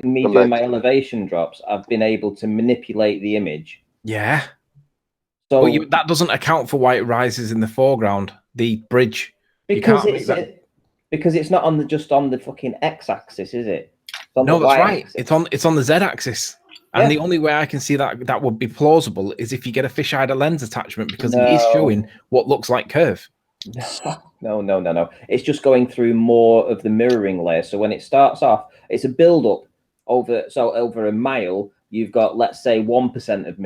me doing my elevation drops, I've been able to manipulate the image. Yeah. So But that doesn't account for why it rises in the foreground, the bridge. because it's not on just on the fucking x-axis, is it? It's on No, the that's right. y-axis. It's on the z-axis. And the only way I can see that would be plausible is if you get a fisheye lens attachment, because it is showing what looks like curve. No. It's just going through more of the mirroring layer. So when it starts off, it's a build-up over a mile. You've got, let's say, 1% of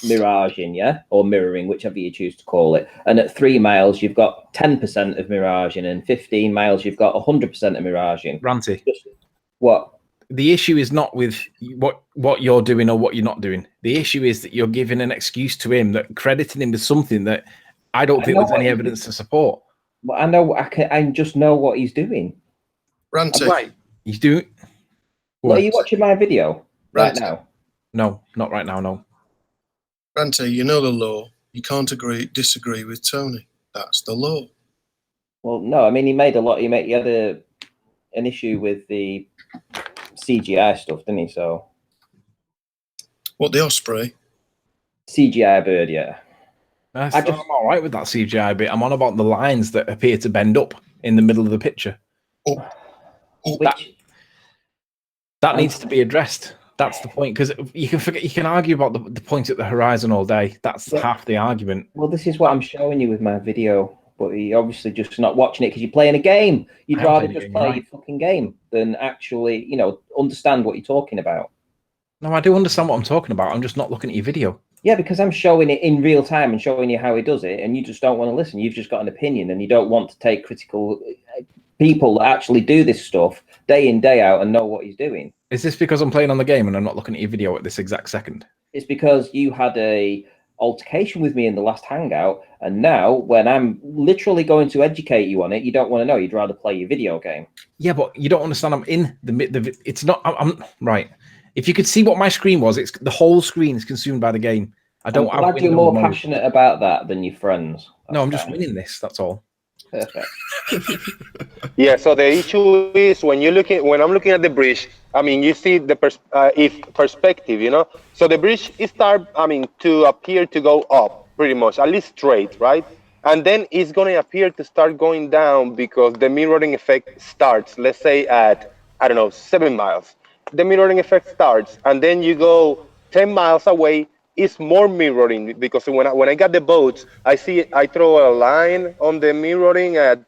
miraging, yeah, or mirroring, whichever you choose to call it. And at 3 miles, you've got 10% of miraging, and 15 miles, you've got 100% of miraging. Ranty, what? The issue is not with what you're doing or what you're not doing. The issue is that you're giving an excuse to him, that crediting him with something that I don't think there's any evidence to support. Well, I know I just know what he's doing. Ranty. Right. He's doing. Are you watching my video right now? No, not right now. No. Ranty, you know the law. You can't disagree with Tony. That's the law. Well, no. I mean, he had an issue with the CGI stuff, didn't he? So. What, the osprey? CGI bird, yeah. I'm all right with that CGI bit. I'm on about the lines that appear to bend up in the middle of the picture. That needs to be addressed. That's the point, because you can argue about the point at the horizon all day. That's half the argument. Well, this is what I'm showing you with my video, but you're obviously just not watching it because you're playing a game. You'd rather just play your fucking game than actually, understand what you're talking about. No, I do understand what I'm talking about. I'm just not looking at your video. Yeah, because I'm showing it in real time and showing you how he does it, and you just don't want to listen. You've just got an opinion, and you don't want to take critical people that actually do this stuff day in, day out and know what he's doing. Is this because I'm playing on the game and I'm not looking at your video at this exact second? It's because you had a altercation with me in the last hangout, and now when I'm literally going to educate you on it, you don't want to know. You'd rather play your video game. Yeah, but you don't understand. I'm in the it's not. I'm right. If you could see what my screen was, it's the whole screen is consumed by the game. I'm glad you're more passionate about that than your friends. No, I'm just winning this. That's all. Perfect. Yeah. So the issue is when I'm looking at the bridge. I mean, you see the perspective, So the bridge to appear to go up pretty much, at least straight, right? And then it's going to appear to start going down because the mirroring effect starts. Let's say at 7 miles. The mirroring effect starts, and then you go 10 miles away. It's more mirroring because when I got the boats, I throw a line on the mirroring at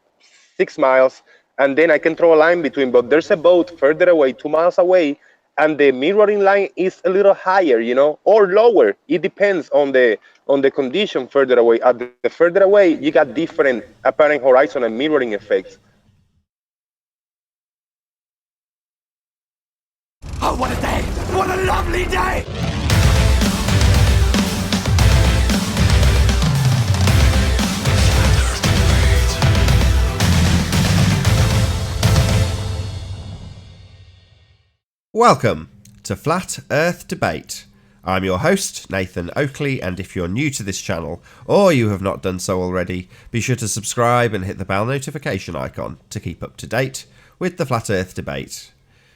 6 miles, and then I can throw a line between. But there's a boat further away, 2 miles away, and the mirroring line is a little higher, or lower. It depends on the condition further away. At the further away, you got different apparent horizon and mirroring effects. Oh, what a day! What a lovely day! Welcome to Flat Earth Debate. I'm your host, Nathan Oakley, and if you're new to this channel, or you have not done so already, be sure to subscribe and hit the bell notification icon to keep up to date with the Flat Earth Debate.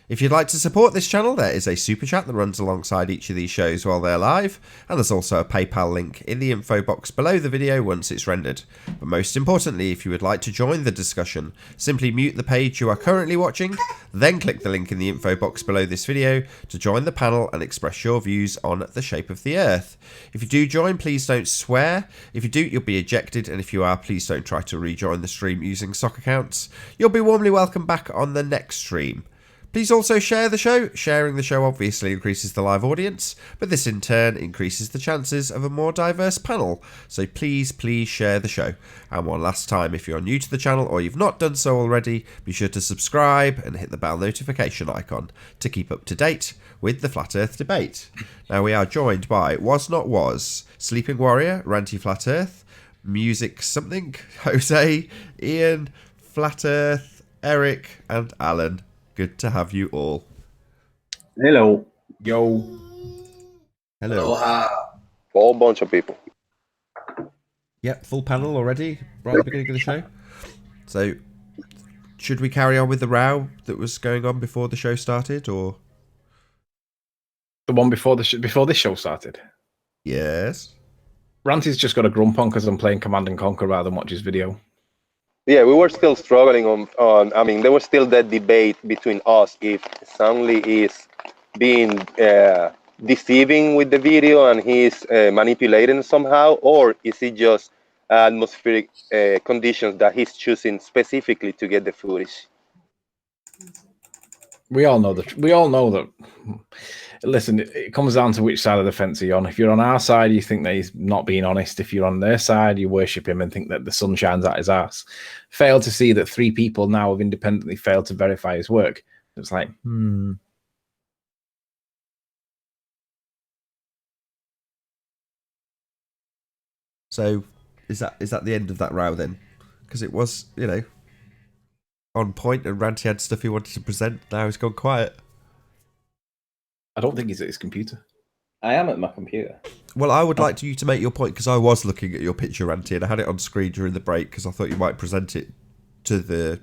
If you'd like to support this channel, there is a super chat that runs alongside each of these shows while they're live, and there's also a PayPal link in the info box below the video once it's rendered. But most importantly, if you would like to join the discussion, simply mute the page you are currently watching, then click the link in the info box below this video to join the panel and express your views on the shape of the Earth. If you do join, please don't swear. If you do, you'll be ejected, and if you are, please don't try to rejoin the stream using sock accounts. You'll be warmly welcome back on the next stream. Please also share the show. Sharing the show obviously increases the live audience, but this in turn increases the chances of a more diverse panel. So please share the show. And one last time, if you're new to the channel or you've not done so already, be sure to subscribe and hit the bell notification icon to keep up to date with the Flat Earth Debate. Now we are joined by Was Not Was, Sleeping Warrior, Ranty Flat Earth, Music Something, Jose, Ian, Flat Earth, Eric, and Alan. Good to have you all. Hello. Yo. Hello. Whole bunch of people. Yep, full panel already, right at the beginning of the show. So, should we carry on with the row that was going on before the show started, or the one before before this show started? Yes. Ranty's just got a grump on because I'm playing Command and Conquer rather than watch his video. Yeah, we were still struggling on. I mean, there was still that debate between us if Soundly is being deceiving with the video and he's manipulating somehow, or is it just atmospheric conditions that he's choosing specifically to get the footage. We all know that. Listen, it comes down to which side of the fence you're on. If you're on our side, you think that he's not being honest. If you're on their side, you worship him and think that the sun shines at his ass. Fail to see that 3 people now have independently failed to verify his work. It's like, So is that the end of that row then? Because it was, on point, and Ranty had stuff he wanted to present. Now he's gone quiet. I don't think he's at his computer. I am at my computer. Well, I would like you to make your point, because I was looking at your picture, Ranty, and I had it on screen during the break because I thought you might present it to the,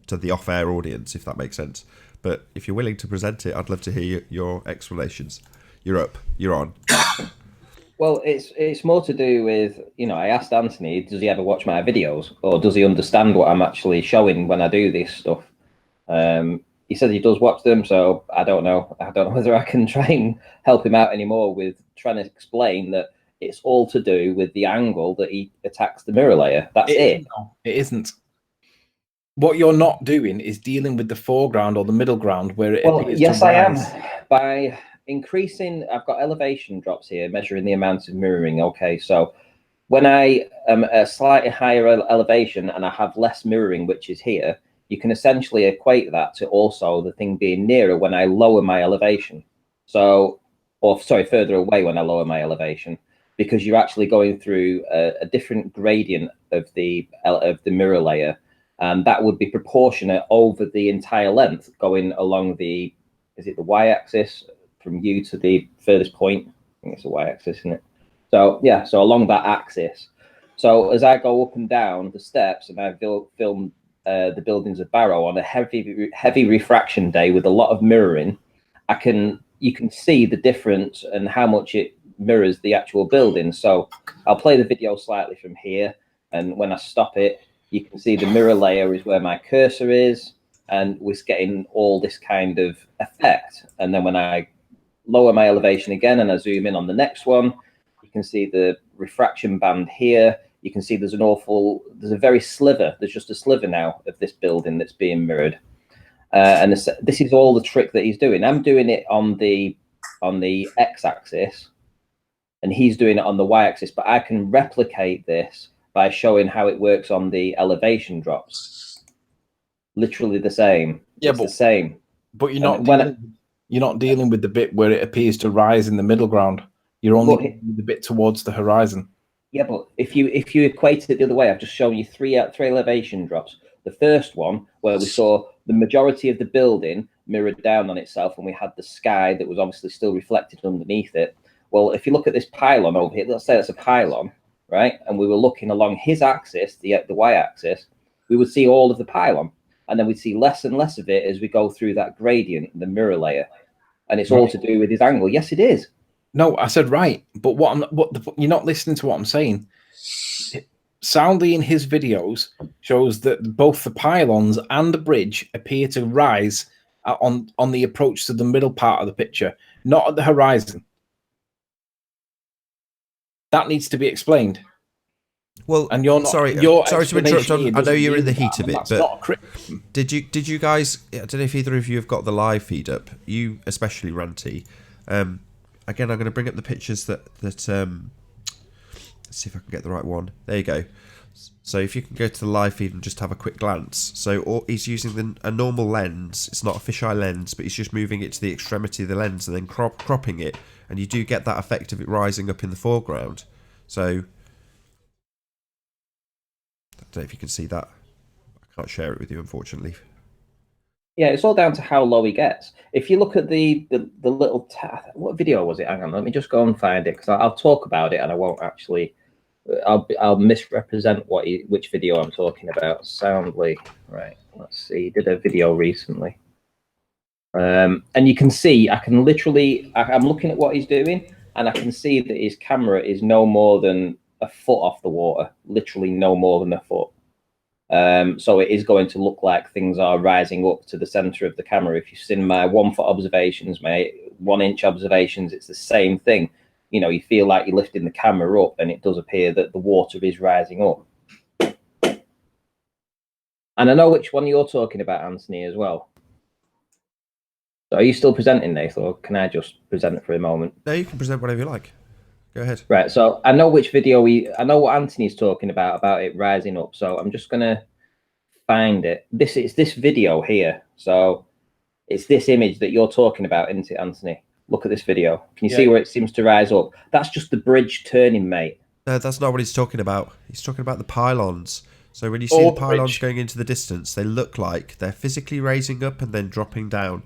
to the off-air audience, if that makes sense. But if you're willing to present it, I'd love to hear your explanations. You're up. You're on. Well, it's more to do with, I asked Anthony, does he ever watch my videos, or does he understand what I'm actually showing when I do this stuff? He said he does watch them, so I don't know. I don't know whether I can try and help him out anymore with trying to explain that it's all to do with the angle that he attacks the mirror layer. That's it. No, it isn't. What you're not doing is dealing with the foreground or the middle ground where it appears yes, to I am. rise. By increasing, I've got elevation drops here, measuring the amount of mirroring. Okay, so when I am at a slightly higher elevation and I have less mirroring, which is here, you can essentially equate that to also the thing being nearer when I lower my elevation. Further away when I lower my elevation, because you're actually going through a different gradient of the mirror layer, and that would be proportionate over the entire length, going along the y-axis from you to the furthest point. I think it's the y-axis, isn't it? So yeah, so along that axis. So as I go up and down the steps, and I film the buildings of Barrow on a heavy refraction day with a lot of mirroring, you can see the difference and how much it mirrors the actual building. So I'll play the video slightly from here, and when I stop it, you can see the mirror layer is where my cursor is, and we're getting all this kind of effect. And then when I lower my elevation again and I zoom in on the next one, you can see the refraction band here. You can see there's a very sliver. There's just a sliver now of this building that's being mirrored. And this is all the trick that he's doing. I'm doing it on the x-axis, and he's doing it on the y-axis. But I can replicate this by showing how it works on the elevation drops. Literally the same. Yeah, it's the same. But you're not dealing with the bit where it appears to rise in the middle ground. You're only dealing with the bit towards the horizon. Yeah, but if you equate it the other way, I've just shown you three elevation drops. The first one, where we saw the majority of the building mirrored down on itself, and we had the sky that was obviously still reflected underneath it. Well, if you look at this pylon over here, let's say that's a pylon, right? And we were looking along his axis, the y-axis, we would see all of the pylon, and then we'd see less and less of it as we go through that gradient, the mirror layer. And it's all to do with his angle. Yes, it is. No, I said right, but you're not listening to what I'm saying. Soundly in his videos shows that both the pylons and the bridge appear to rise on the approach to the middle part of the picture, not at the horizon. That needs to be explained. Well, and you're not, sorry to interrupt. I know you're in the heat of it, but did you guys? I don't know if either of you have got the live feed up. You especially, Ranty. Again, I'm going to bring up the pictures that let's see if I can get the right one. There you go. So if you can go to the live feed and just have a quick glance. So he's using a normal lens. It's not a fisheye lens, but he's just moving it to the extremity of the lens and then cropping it, and you do get that effect of it rising up in the foreground. So I don't know if you can see that. I can't share it with you, unfortunately. Yeah, it's all down to how low he gets. If you look at the little what video was it? Hang on, let me just go and find it, because I'll talk about it and I won't actually I'll misrepresent which video I'm talking about. Soundly, right? Let's see. He did a video recently, and you can see I'm looking at what he's doing, and I can see that his camera is no more than a foot off the water. Literally no more than a foot. So it is going to look like things are rising up to the center of the camera. If you've seen my 1 foot observations, my 1 inch observations, it's the same thing. You know, you feel like you're lifting the camera up, and it does appear that the water is rising up. And I know which one you're talking about, Anthony, as well. So are you still presenting, Nathan, or can I just present it for a moment? No, you can present whatever you like. Go ahead. Right, so I know which video I know what Anthony's talking about it rising up. So I'm just gonna find it. It's this video here. So it's this image that you're talking about, isn't it, Anthony? Look at this video. Can you see where it seems to rise up? That's just the bridge turning, mate. No, that's not what he's talking about. He's talking about the pylons. So when you see the pylons going into the distance, they look like they're physically raising up and then dropping down.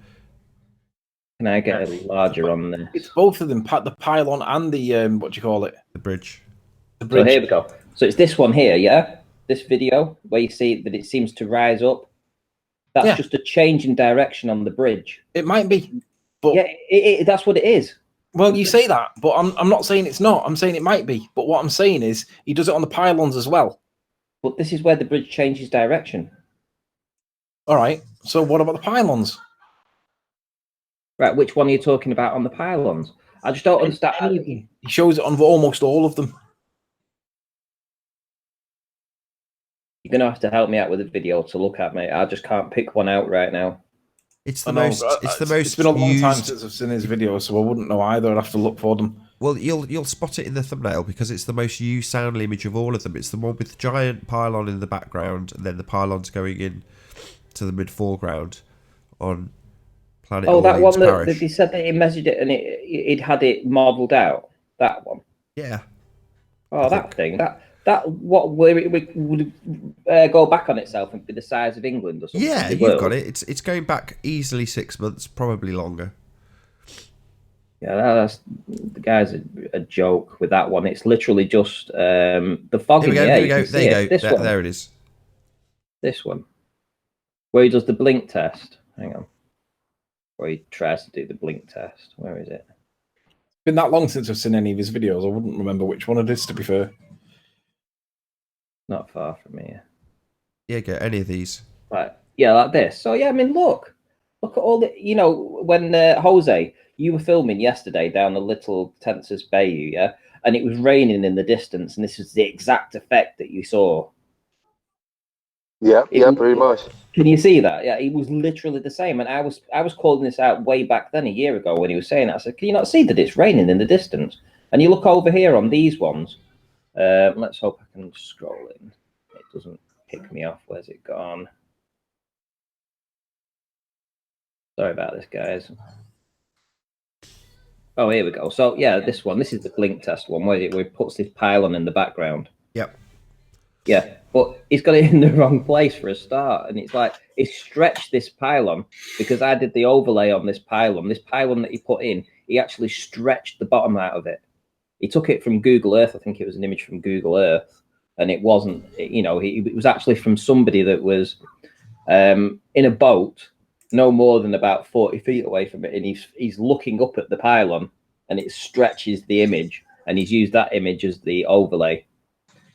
Can I get a larger on this? It's both of them, the pylon and the, what do you call it? The bridge. The bridge. So here we go. So it's this one here, yeah? This video where you see that it seems to rise up. That's just a change in direction on the bridge. It might be. But yeah, that's what it is. Well, you say that, but I'm not saying it's not. I'm saying it might be. But what I'm saying is he does it on the pylons as well. But this is where the bridge changes direction. All right. So what about the pylons? Right. Which one are you talking about on the pylons? I just don't understand. He shows it on almost all of them. You're going to have to help me out with a video to look at, mate. I just can't pick one out right now. It's the most. It's been a long time since I've seen his videos, so I wouldn't know either. I'd have to look for them. Well, you'll spot it in the thumbnail because it's the most used sound image of all of them. It's the one with the giant pylon in the background, and then the pylons going in to the mid foreground on Planet. Oh, that one that he said that he measured it and it had it modelled out. That one. Yeah. Oh, that thing. Where it would go back on itself and be the size of England or something. Yeah, you've got it. It's going back easily 6 months, probably longer. Yeah, the guy's a joke with that one. It's literally just the fogging. There you go. There it is. This one, where he does the blink test. Hang on, where he tries to do the blink test. Where is it? It's been that long since I've seen any of his videos. I wouldn't remember which one it is, to be fair. Not far from here. Yeah, go any of these. Right. Yeah, like this. So yeah, I mean, look at all the. You know, when Jose, you were filming yesterday down the little Tensas Bayou, yeah, and it was raining in the distance, and this was the exact effect that you saw. Yeah, pretty much. Can you see that? Yeah, it was literally the same, and I was calling this out way back then a year ago when he was saying that. I said, "Can you not see that it's raining in the distance?" And you look over here on these ones. Let's hope I can scroll in. It doesn't pick me off. Where's it gone? Sorry about this, guys. Oh, here we go. So yeah, this one. This is the blink test one where he puts this pylon in the background. Yep. Yeah, but he's got it in the wrong place for a start, and it's like he stretched this pylon because I did the overlay on this pylon. This pylon that he put in, he actually stretched the bottom out of it. He took it from Google Earth. I think it was an image from Google Earth, and it wasn't. You know, it was actually from somebody that was in a boat, no more than about 40 feet away from it, and he's looking up at the pylon, and it stretches the image, and he's used that image as the overlay.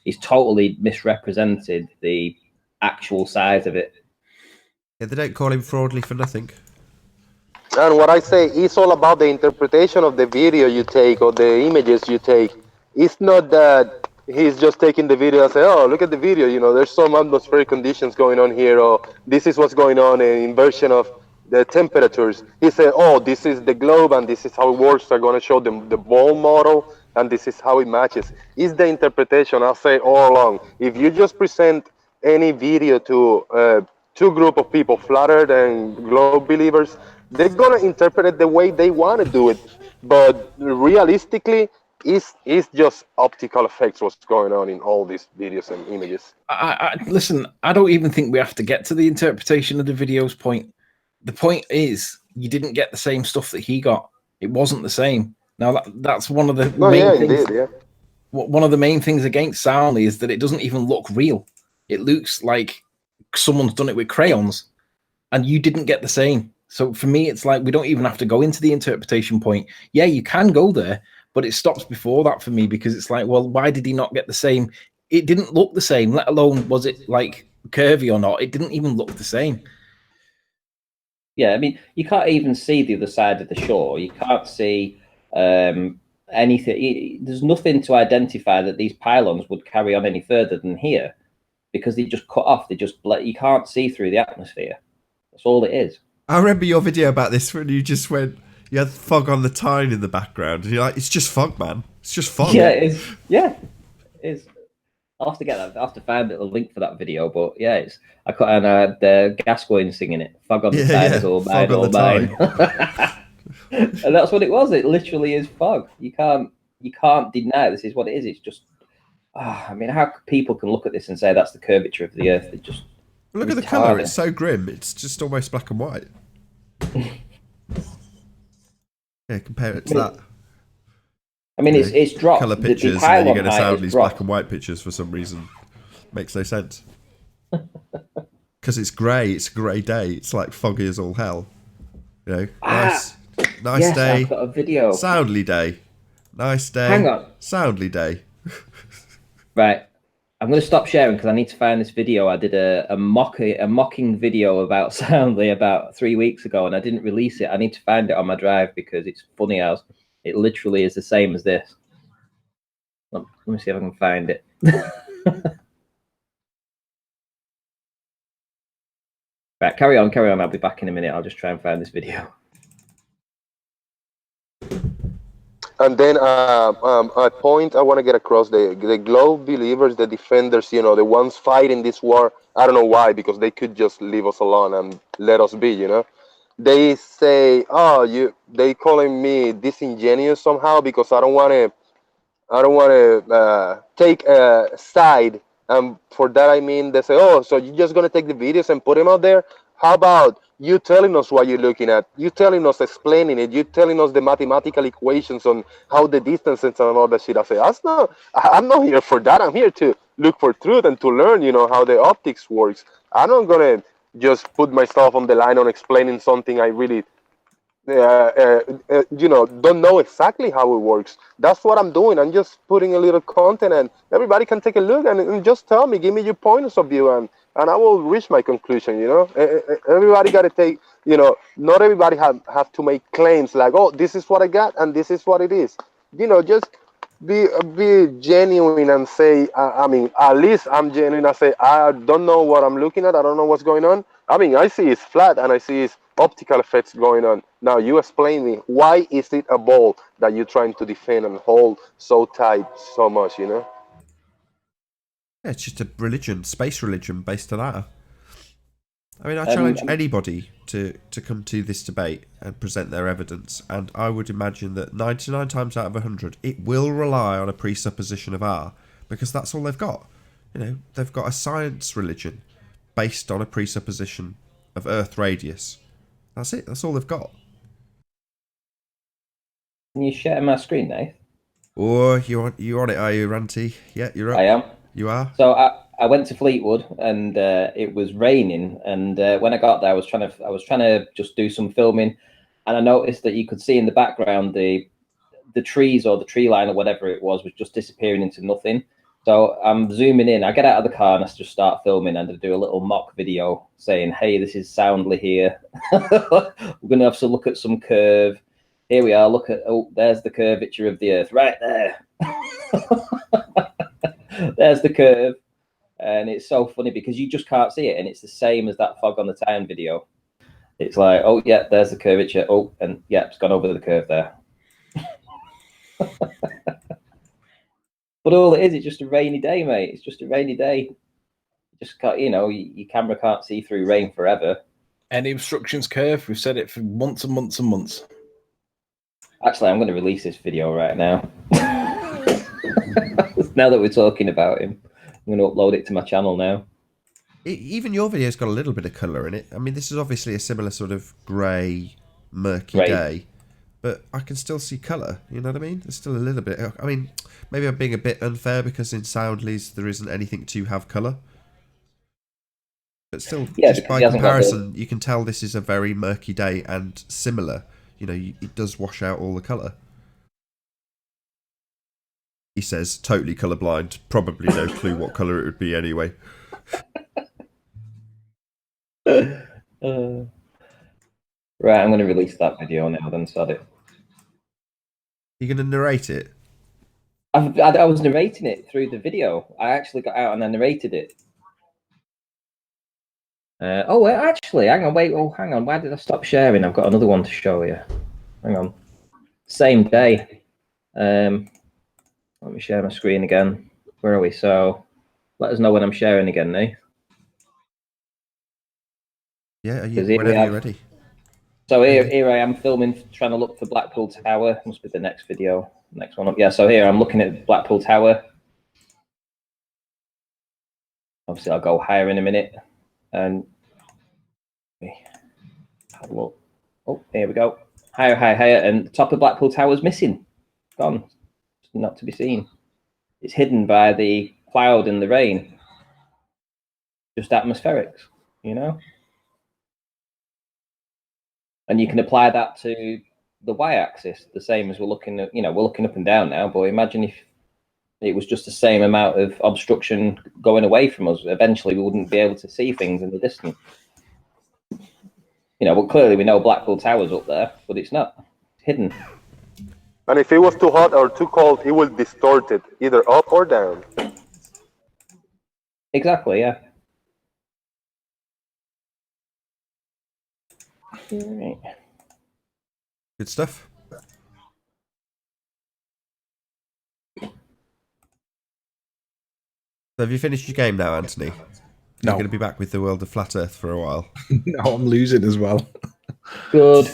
He's totally misrepresented the actual size of it. Yeah, they don't call him Fraudly for nothing. And what I say, it's all about the interpretation of the video you take or the images you take. It's not that he's just taking the video and say, oh, look at the video, you know, there's some atmospheric conditions going on here, or this is what's going on, an inversion of the temperatures. He said, oh, this is the globe and this is how it works. They're going to show them the ball model and this is how it matches. It's the interpretation, I'll say all along. If you just present any video to two group of people, flat earth and globe believers, they're going to interpret it the way they want to do it. But realistically, it's just optical effects what's going on in all these videos and images. Listen, I don't even think we have to get to the interpretation of the video's point. The point is, you didn't get the same stuff that he got. It wasn't the same. Now, that's one of the main things. Indeed, yeah. one of the main things against Soundly is that it doesn't even look real. It looks like someone's done it with crayons, and you didn't get the same. So for me, it's like we don't even have to go into the interpretation point. Yeah, you can go there, but it stops before that for me, because it's like, well, why did he not get the same? It didn't look the same, let alone was it like curvy or not. It didn't even look the same. Yeah, I mean, you can't even see the other side of the shore. You can't see anything. There's nothing to identify that these pylons would carry on any further than here, because they just cut off. They just you can't see through the atmosphere. That's all it is. I remember your video about this when you just went, you had fog on the Tyne in the background, and you're like, it's just fog, man. It's just fog. Yeah, it is. Yeah, it is. I'll have to get that. I'll have to find a link for that video. But yeah, it's I cut on the Gascoigne singing it. Fog on the Tyne is all mine, all mine. And that's what it was. It literally is fog. You can't deny this is what it is. It's just. I mean, how people can look at this and say that's the curvature of the Earth? It just. Look at the colour. It's so grim. It's just almost black and white. Yeah, compare it to that. I mean, it's dropped. Colour pictures, and then you're going to sound these black and white pictures for some reason. Makes no sense. Because it's grey. It's a grey day. It's like foggy as all hell. You know, nice yes, day. I've got a video. Soundly day. Nice day. Hang on. Soundly day. Right. I'm going to stop sharing because I need to find this video. I did a mocking video about Soundly about 3 weeks ago, and I didn't release it. I need to find it on my drive because it's funny as it literally is the same as this. Let me see if I can find it. Right, carry on. I'll be back in a minute. I'll just try and find this video. And then a point I want to get across, the Globe believers, the defenders, you know, the ones fighting this war, I don't know why, because they could just leave us alone and let us be, you know. They say, they calling me disingenuous somehow because I don't want to take a side. And for that, I mean, they say, oh, so you're just going to take the videos and put them out there? How about you telling us what you're looking at? You telling us, explaining it. You telling us the mathematical equations on how the distances and all that shit. I say, I'm not here for that. I'm here to look for truth and to learn, you know, how the optics works. I'm not going to just put myself on the line on explaining something I really, don't know exactly how it works. That's what I'm doing. I'm just putting a little content and everybody can take a look and just tell me, give me your points of view and I will reach my conclusion, you know. Everybody got to take, you know, not everybody have to make claims like, oh, this is what I got and this is what it is. You know, just be genuine and say, I mean, at least I'm genuine. I say, I don't know what I'm looking at. I don't know what's going on. I mean, I see it's flat and I see it's optical effects going on. Now, you explain me, why is it a ball that you're trying to defend and hold so tight so much, you know? Yeah, it's just a religion, space religion based on that. I mean, I challenge anybody to come to this debate and present their evidence, and I would imagine that 99 times out of 100, it will rely on a presupposition of R, because that's all they've got. You know, they've got a science religion based on a presupposition of Earth radius. That's it. That's all they've got. Can you share my screen, Nate? Oh, you on it, are you, Ranty? Yeah, you're up. I am. You are? So I went to Fleetwood and it was raining, and when I got there I was trying to just do some filming, and I noticed that you could see in the background the trees or the tree line or whatever it was just disappearing into nothing. So I'm zooming in. I get out of the car and I just start filming and I do a little mock video saying, hey, this is Soundly here. We're going to have to look at some curve. Here we are. Look at, there's the curvature of the Earth right there. There's the curve. And it's so funny because you just can't see it. And it's the same as that fog on the Tyne video. It's like, oh, yeah, there's the curvature. Oh, and yeah, it's gone over the curve there. But all it is, it's just a rainy day, mate. It's just a rainy day. You just can't, you know, your camera can't see through rain forever. Any obstructions curve? We've said it for months and months and months. Actually, I'm going to release this video right now. Now that we're talking about him, I'm going to upload it to my channel now. Even your video's got a little bit of colour in it. I mean, this is obviously a similar sort of grey, murky day. but I can still see colour. You know what I mean? There's still a little bit. I mean, maybe I'm being a bit unfair because in Soundly's there isn't anything to have colour. But still, Yeah, just because by he hasn't got comparison, you can tell this is a very murky day and similar. You know, it does wash out all the colour. He says, totally colourblind. Probably no clue what colour it would be anyway. Right, I'm going to release that video now. Then, sod it. You're going to narrate it? I was narrating it through the video. I actually got out and I narrated it. Oh, wait, actually, hang on, wait. Oh, hang on. Why did I stop sharing? I've got another one to show you. Hang on. Same day. Let me share my screen again. Where are we? So, let us know when I'm sharing again, Nate. Yeah, whenever you're ready. So here I am filming, trying to look for Blackpool Tower. Must be the next video, next one up. Yeah, so here I'm looking at Blackpool Tower. Obviously, I'll go higher in a minute. And have a look. Oh, here we go. Higher, higher, higher. And the top of Blackpool Tower is missing. Gone. It's not to be seen. It's hidden by the cloud and the rain. Just atmospherics, you know? And you can apply that to the y-axis, the same as we're looking at, we're looking up and down now, but imagine if it was just the same amount of obstruction going away from us. Eventually, we wouldn't be able to see things in the distance. But clearly we know Blackpool Tower's up there, but it's not. It's hidden. And if it was too hot or too cold, it will distort it, either up or down. Exactly, yeah. Right. Good stuff. So have you finished your game now, Anthony? No. You're going to be back with the world of Flat Earth for a while. No, I'm losing as well. Good.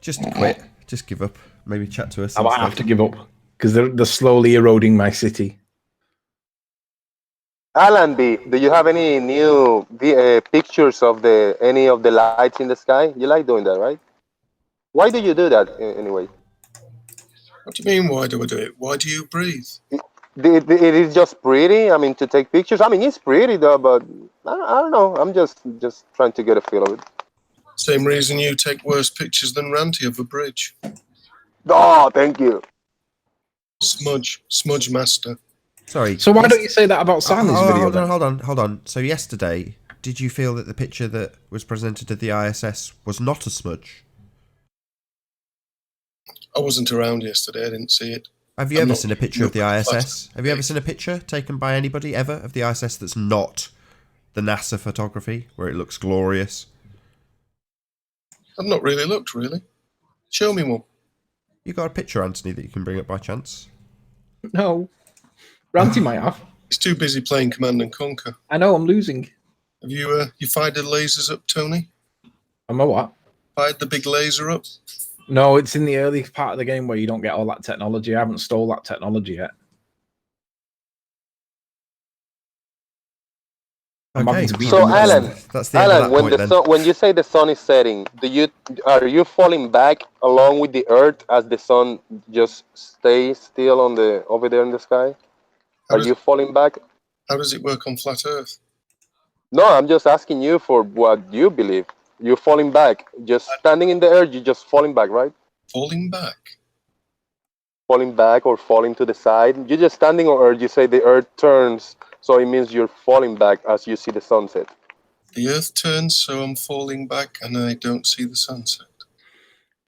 Just quit. Just give up. Maybe chat to us. I might have to give up because they're slowly eroding my city. Alan B, do you have any new pictures of any of the lights in the sky? You like doing that, right? Why do you do that anyway? What do you mean, why do I do it? Why do you breathe? It is just pretty. I mean, to take pictures. I mean, it's pretty though, but I don't know. I'm just trying to get a feel of it. Same reason you take worse pictures than Ranty of a bridge. Oh, thank you. Smudge master. Sorry. So why don't you say that about Sandy's video? Hold on. So yesterday, did you feel that the picture that was presented at the ISS was not a smudge? I wasn't around yesterday. I didn't see it. Have you ever seen a picture of the ISS? Have you ever seen a picture taken by anybody ever of the ISS that's not the NASA photography, where it looks glorious? I've not really looked, really. Show me one. You got a picture, Anthony, that you can bring up by chance? No. Ranty might have. He's too busy playing Command and Conquer. I know, I'm losing. Have you fired the lasers up, Tony? Am I what? Fired the big laser up? No, it's in the early part of the game where you don't get all that technology. I haven't stole that technology yet. Okay. So Alan, that's the end of that when point, when you say the sun is setting, are you falling back along with the Earth as the sun just stays still over there in the sky? Are you falling back? How does it work on flat Earth? No, I'm just asking you for what you believe. You're falling back, just standing in the earth. You're just falling back, right? Falling back. Falling back or falling to the side. You're just standing on earth. You say the earth turns, so it means you're falling back as you see the sunset. The earth turns, so I'm falling back, and I don't see the sunset.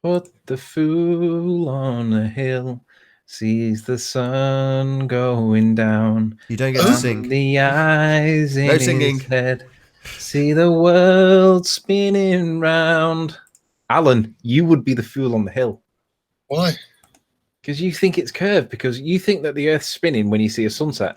Put the fool on a hill, sees the sun going down. You don't get to sing. The eyes in No singing. his head, see the world spinning round. Alan, you would be the fool on the hill. Why? Because you think it's curved, because you think that the earth's spinning when you see a sunset.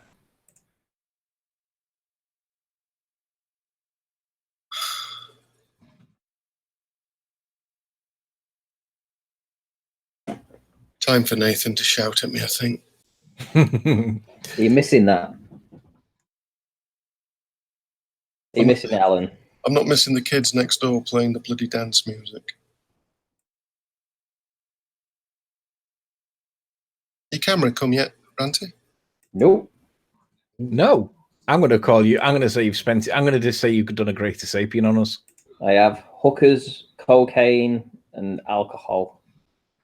Time for Nathan to shout at me, I think. You're missing that. You're missing it, Alan. I'm not missing the kids next door playing the bloody dance music. Your camera come yet, Ranty? Nope. No. I'm going to call you. I'm going to say you've spent it. I'm going to just say you've done a greater sapien on us. I have hookers, cocaine, and alcohol.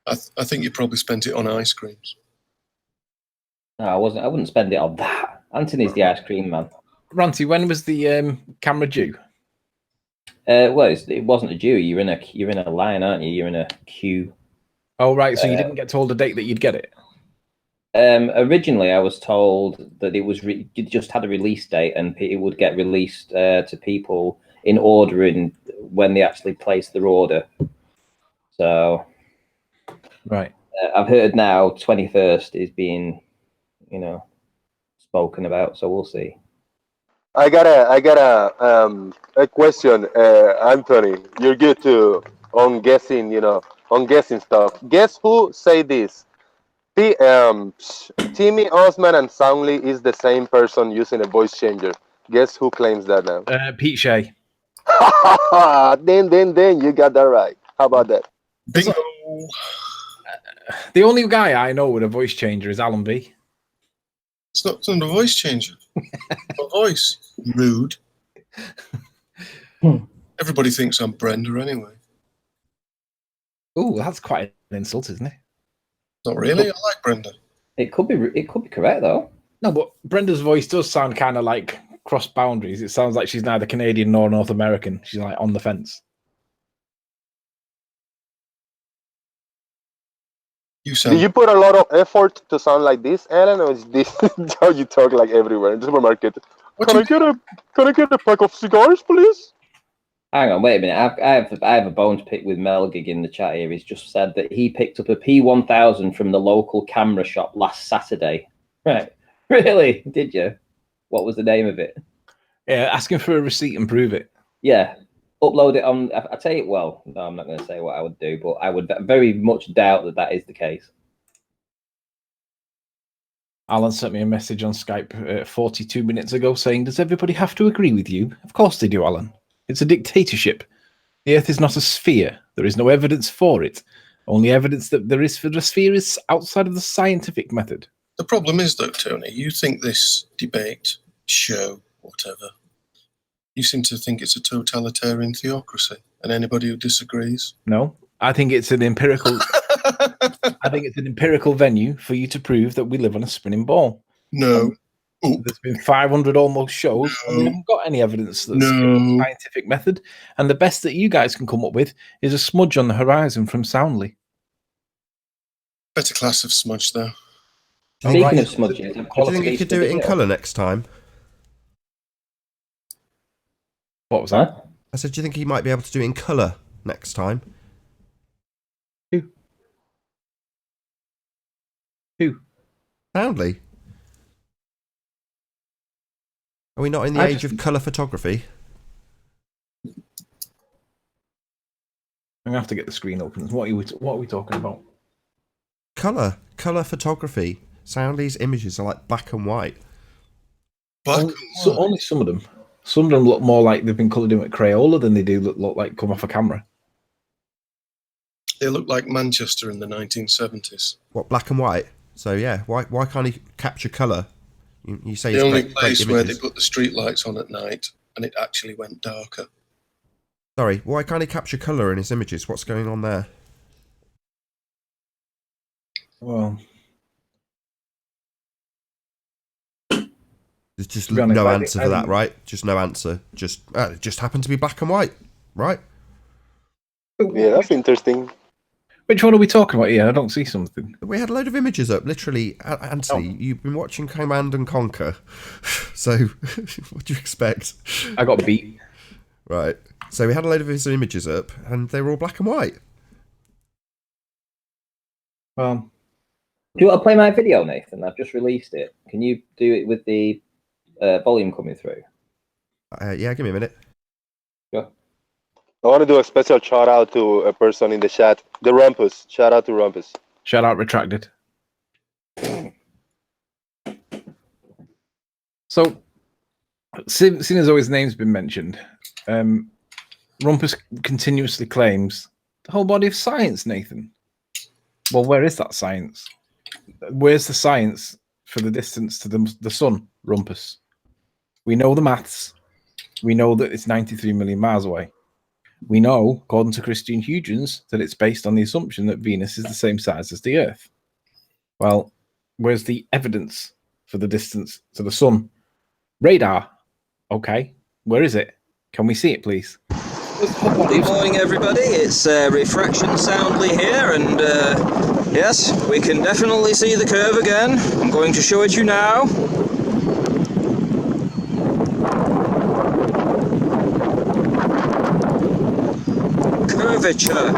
I think you probably spent it on ice creams. No, I wouldn't spend it on that. Anthony's the ice cream man. Ranty, when was the camera due? Well, it wasn't a due. You're in a line, aren't you? You're in a queue. Oh, right. So you didn't get told a date that you'd get it? Originally, I was told that it just had a release date and it would get released to people in order when they actually place their order. So, right. I've heard now 21st is being, spoken about. So we'll see. I got a question, Anthony. You're good on guessing stuff. Guess who say this? Timmy Osman and Soundly is the same person using a voice changer. Guess who claims that now? Pete Shea. Then you got that right. How about that? Bingo. The only guy I know with a voice changer is Alan B. It's not a voice changer. A voice. Rude. Everybody thinks I'm Brenda anyway. Oh, that's quite an insult, isn't it? Not really. I like Brenda. It could be correct though. No, but Brenda's voice does sound kind of like cross boundaries. It sounds like she's neither Canadian nor North American. She's like on the fence. Do you put a lot of effort to sound like this, Alan, or is this how you talk like everywhere in the supermarket? Can I get a pack of cigars, please? Hang on, wait a minute. I have a bone to pick with Melgig in the chat here. He's just said that he picked up a P1000 from the local camera shop last Saturday. Right? Really? Did you? What was the name of it? Yeah, ask him for a receipt and prove it. Yeah. Upload it on. I tell you, well, no, I'm not going to say what I would do, but I would very much doubt that is the case. Alan sent me a message on Skype 42 minutes ago saying, "Does everybody have to agree with you?" Of course they do, Alan. It's a dictatorship. The Earth is not a sphere. There is no evidence for it. Only evidence that there is for the sphere is outside of the scientific method. The problem is, though, Tony, you think this debate, show, whatever, you seem to think it's a totalitarian theocracy, and anybody who disagrees. No, I think it's an empirical. I think it's an empirical venue for you to prove that we live on a spinning ball. No. There's been 500 almost shows, and we haven't got any evidence that's a scientific method. And the best that you guys can come up with is a smudge on the horizon from Soundly. Better class of smudge, though. Speaking of smudges, do you think you could do it in colour next time? What was that? I said, do you think he might be able to do it in colour next time? Who? Soundly. Are we not in the age of colour photography? I'm gonna have to get the screen open. What are we talking about? Colour photography. Soundly's images are like black and white. Only some of them. Some of them look more like they've been coloured in with Crayola than they do look like come off a camera. They look like Manchester in the 1970s. What, black and white? So yeah, why can't he capture colour? You say the it's only great place where they images. put the street lights on at night and it actually went darker. Sorry, why can't he capture colour in his images? What's going on there? Well, there's just no answer for that, right? Just no answer. Just it just happened to be black and white, right? Yeah, that's interesting. Which one are we talking about here? I don't see something. We had a load of images up. Literally, Anthony, you've been watching Command and Conquer. So, what do you expect? I got beat. Right. So we had a load of his images up, and they were all black and white. Well, do you want to play my video, Nathan? I've just released it. Can you do it with the volume coming through? Yeah, give me a minute. Sure. I want to do a special shout out to a person in the chat, the Rumpus. Shout out to Rumpus. Shout out retracted. So, seeing as though his name's been mentioned, Rumpus continuously claims the whole body of science, Nathan. Well, where is that science? Where's the science for the distance to the sun, Rumpus? We know the maths. We know that it's 93 million miles away. We know, according to Christian Huygens, that it's based on the assumption that Venus is the same size as the Earth. Well, where's the evidence for the distance to the sun? Radar. Okay. Where is it? Can we see it, please? Good morning, everybody. It's refraction soundly here, and yes, we can definitely see the curve again. I'm going to show it you now. Curvature.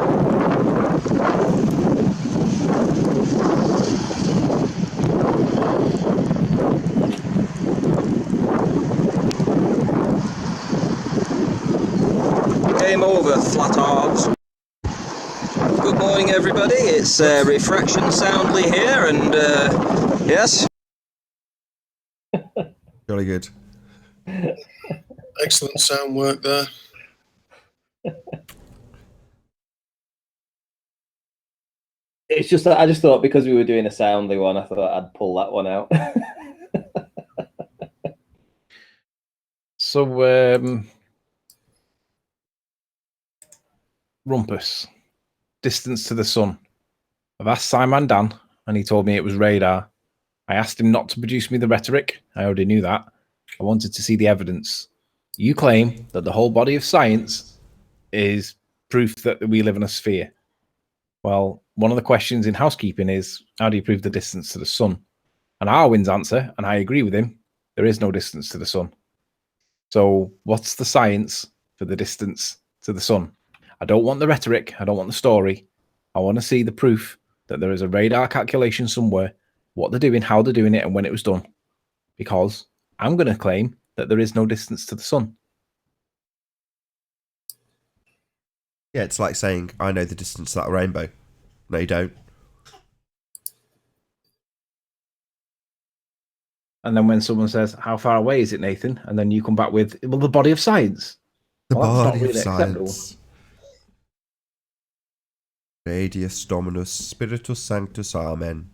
Game over, flatards. Good morning, everybody. It's refraction soundly here, and yes. Jolly good. Excellent sound work there. It's just that I just thought because we were doing a soundly one, I thought I'd pull that one out. So, Rumpus, distance to the sun. I've asked Simon Dan, and he told me it was radar. I asked him not to produce me the rhetoric. I already knew that. I wanted to see the evidence. You claim that the whole body of science is proof that we live in a sphere. Well, one of the questions in housekeeping is, how do you prove the distance to the sun? And Arwin's answer, and I agree with him, there is no distance to the sun. So what's the science for the distance to the sun? I don't want the rhetoric. I don't want the story. I want to see the proof that there is a radar calculation somewhere, what they're doing, how they're doing it, and when it was done. Because I'm going to claim that there is no distance to the sun. Yeah, it's like saying, I know the distance to that rainbow. No, you don't. And then when someone says, how far away is it, Nathan? And then you come back with, well, the body of science. The Well, that's not body really of acceptable. science. Radius Dominus Spiritus Sanctus Amen.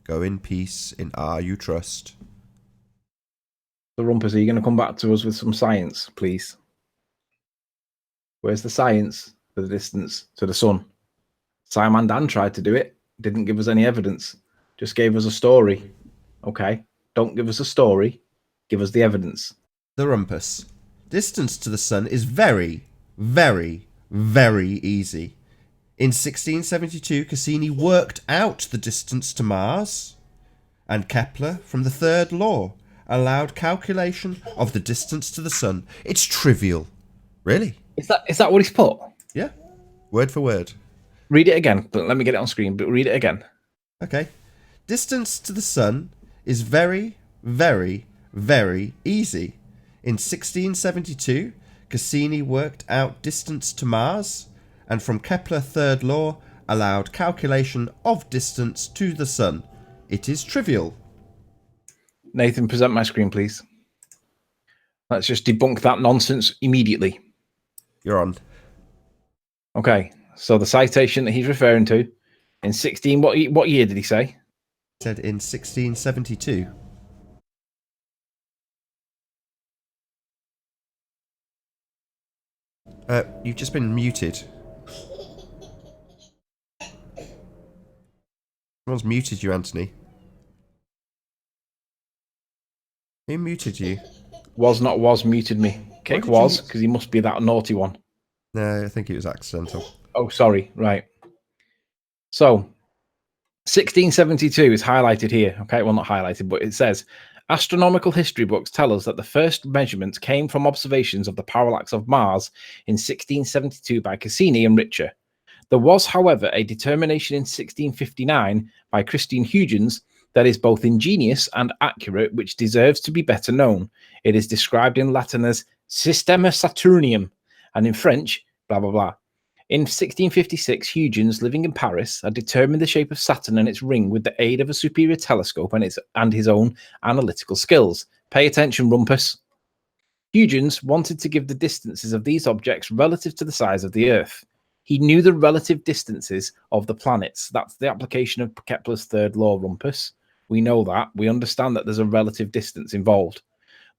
Go in peace, in R you trust. So, Rumpus, are you going to come back to us with some science, please? Where's the science for the distance to the sun? Simon Dan tried to do it, didn't give us any evidence, just gave us a story. Okay, don't give us a story, give us the evidence. The Rumpus. Distance to the sun is very, very, very easy. In 1672, Cassini worked out the distance to Mars, and Kepler, from the third law, allowed calculation of the distance to the sun. It's trivial. Really? Is that what he's put? Yeah. Word for word. Read it again, but let me get it on screen, but read it again. Okay. Distance to the sun is very, very, very easy. In 1672, Cassini worked out distance to Mars, and from Kepler third law, allowed calculation of distance to the sun. It is trivial. Nathan, present my screen, please. Let's just debunk that nonsense immediately. You're on. Okay, so the citation that he's referring to in 16, what year did he say? He said in 1672. You've just been muted. Someone's muted you, Anthony. Who muted you? Was muted me. Kick was, because he must be that naughty one. No, I think it was accidental. Oh, sorry. Right. So, 1672 is highlighted here. Okay, well, not highlighted, but it says, astronomical history books tell us that the first measurements came from observations of the parallax of Mars in 1672 by Cassini and Richter. There was, however, a determination in 1659 by Christian Huygens that is both ingenious and accurate, which deserves to be better known. It is described in Latin as Systema Saturnium, and in French, blah, blah, blah. In 1656, Huygens, living in Paris, had determined the shape of Saturn and its ring with the aid of a superior telescope and his own analytical skills. Pay attention, Rumpus. Huygens wanted to give the distances of these objects relative to the size of the Earth. He knew the relative distances of the planets. That's the application of Kepler's third law, Rumpus. We know that. We understand that there's a relative distance involved.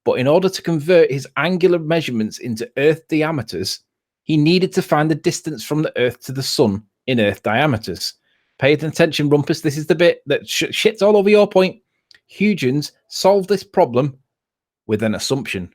But in order to convert his angular measurements into Earth diameters, he needed to find the distance from the Earth to the Sun in Earth diameters. Pay attention, Rumpus. This is the bit that shits all over your point. Huygens solved this problem with an assumption.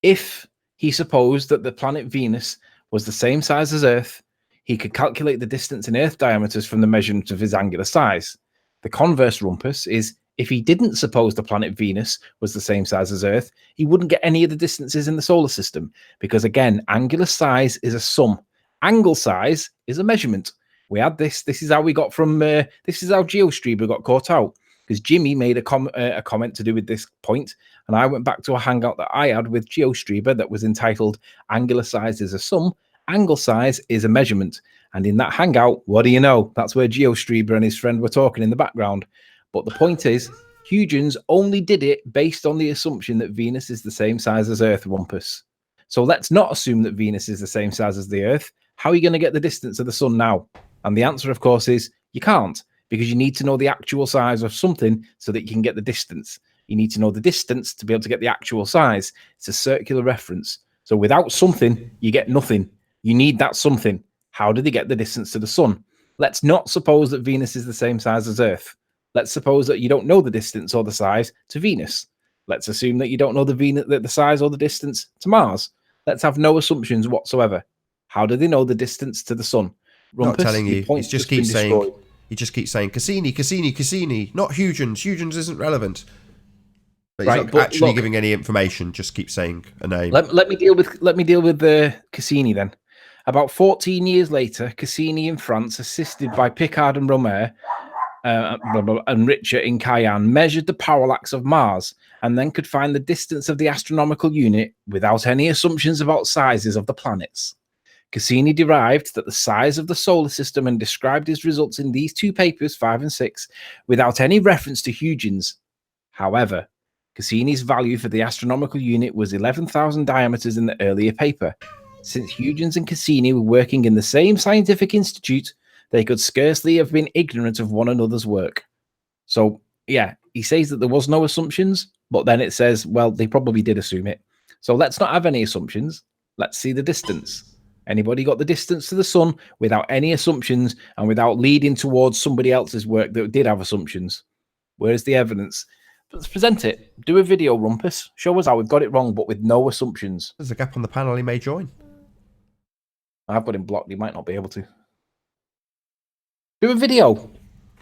If he supposed that the planet Venus was the same size as Earth, he could calculate the distance in Earth diameters from the measurement of his angular size. The converse, Rumpus, is if he didn't suppose the planet Venus was the same size as Earth, he wouldn't get any of the distances in the solar system, because again, angular size is a sum. Angle size is a measurement. We had this. This is how we got from. This is how GeoStreber got caught out, because Jimmy made a comment to do with this point, and I went back to a hangout that I had with GeoStreber that was entitled "Angular size is a sum, angle size is a measurement." And in that hangout, what do you know? That's where GeoStreber and his friend were talking in the background. But the point is, Huygens only did it based on the assumption that Venus is the same size as Earth, Rumpus. So let's not assume that Venus is the same size as the Earth. How are you going to get the distance of the Sun now? And the answer, of course, is you can't, because you need to know the actual size of something so that you can get the distance. You need to know the distance to be able to get the actual size. It's a circular reference. So without something, you get nothing. You need that something. How do they get the distance to the Sun? Let's not suppose that Venus is the same size as Earth. Let's suppose that you don't know the distance or the size to Venus. Let's assume that you don't know the size or the distance to Mars. Let's have no assumptions whatsoever. How do they know the distance to the Sun? Rumpus, not telling you. He just keeps saying. He just keeps saying Cassini, Cassini, Cassini. Not Huygens. Huygens isn't relevant. But he's not actually giving any information. Just keeps saying a name. Let me deal with Cassini then. About 14 years later, Cassini in France, assisted by Picard and Romer and Richer in Cayenne, measured the parallax of Mars and then could find the distance of the astronomical unit without any assumptions about sizes of the planets. Cassini derived that the size of the solar system and described his results in these two papers, 5 and 6, without any reference to Huygens. However, Cassini's value for the astronomical unit was 11,000 diameters in the earlier paper. Since Huygens and Cassini were working in the same scientific institute, they could scarcely have been ignorant of one another's work. So, yeah, he says that there was no assumptions, but then it says, well, they probably did assume it. So let's not have any assumptions. Let's see the distance. Anybody got the distance to the Sun without any assumptions and without leading towards somebody else's work that did have assumptions? Where's the evidence? Let's present it. Do a video, Rumpus. Show us how we've got it wrong, but with no assumptions. There's a gap on the panel. He may join. I've got him blocked. He might not be able to. Do a video.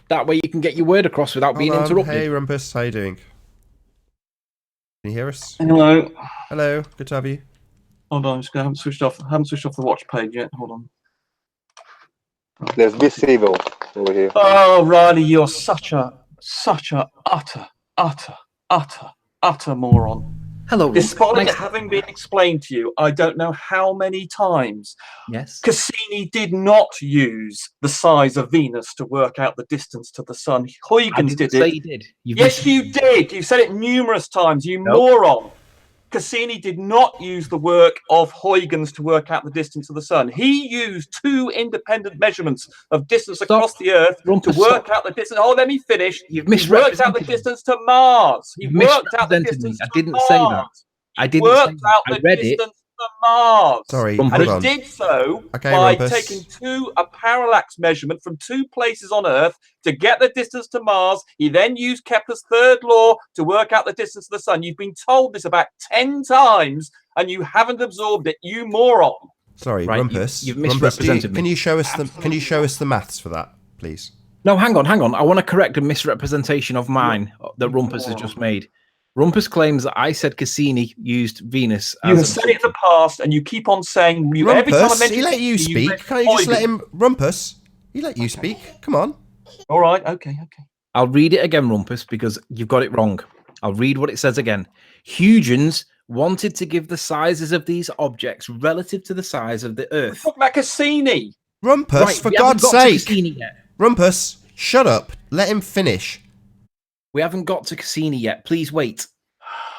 That way you can get your word across without being interrupted. Hey, Rumpus. How you doing? Can you hear us? Hello. Hello. Good to have you. Hold on. I haven't switched off the watch page yet. Hold on. There's visible over here. Oh, Riley, you're such a utter moron. Hello, Despite it having been explained to you, I don't know how many times. Yes. Cassini did not use the size of Venus to work out the distance to the Sun. Huygens did it. You did. Yes, you did. You've said it numerous times, you moron. Cassini did not use the work of Huygens to work out the distance of the Sun. He used two independent measurements of distance across the Earth to work out the distance. Oh, let me finish. He worked out the distance to Mars. He worked out the distance to Mars. I didn't say that. I didn't say that. I read it. To Mars. Sorry, and he did so by taking a parallax measurement from two places on Earth to get the distance to Mars. He then used Kepler's third law to work out the distance to the Sun. You've been told this about 10 times and you haven't absorbed it, you moron. Sorry, right, Rumpus. You've misrepresented me. Can you show us the maths for that, please? No, hang on. I want to correct a misrepresentation of mine that Rumpus has just made. Rumpus claims that I said Cassini used Venus. You have said it in the past, and you keep on saying every time I mention he let you speak. Can't you just let him, Rumpus? He let you speak. Come on. All right. Okay. I'll read it again, Rumpus, because you've got it wrong. I'll read what it says again. Huygens wanted to give the sizes of these objects relative to the size of the Earth. Talk about Cassini. Rumpus, right, for God's sake. Rumpus, shut up. Let him finish. We haven't got to Cassini yet. Please wait.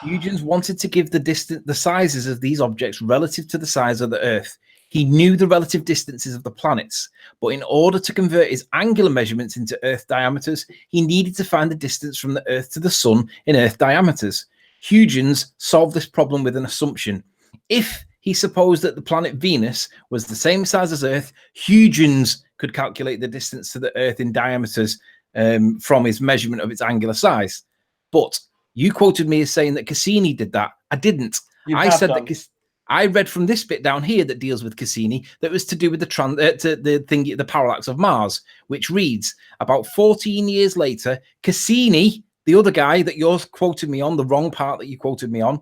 Huygens wanted to give the sizes of these objects relative to the size of the Earth. He knew the relative distances of the planets, but in order to convert his angular measurements into Earth diameters, he needed to find the distance from the Earth to the Sun in Earth diameters. Huygens solved this problem with an assumption. If he supposed that the planet Venus was the same size as Earth, Huygens could calculate the distance to the Earth in diameters from his measurement of its angular size. But you quoted me as saying that Cassini did that. I didn't. I said that I read from this bit down here that deals with Cassini that was to do with the parallax of Mars, which reads about 14 years later, Cassini, the other guy that you're quoting me on, the wrong part that you quoted me on,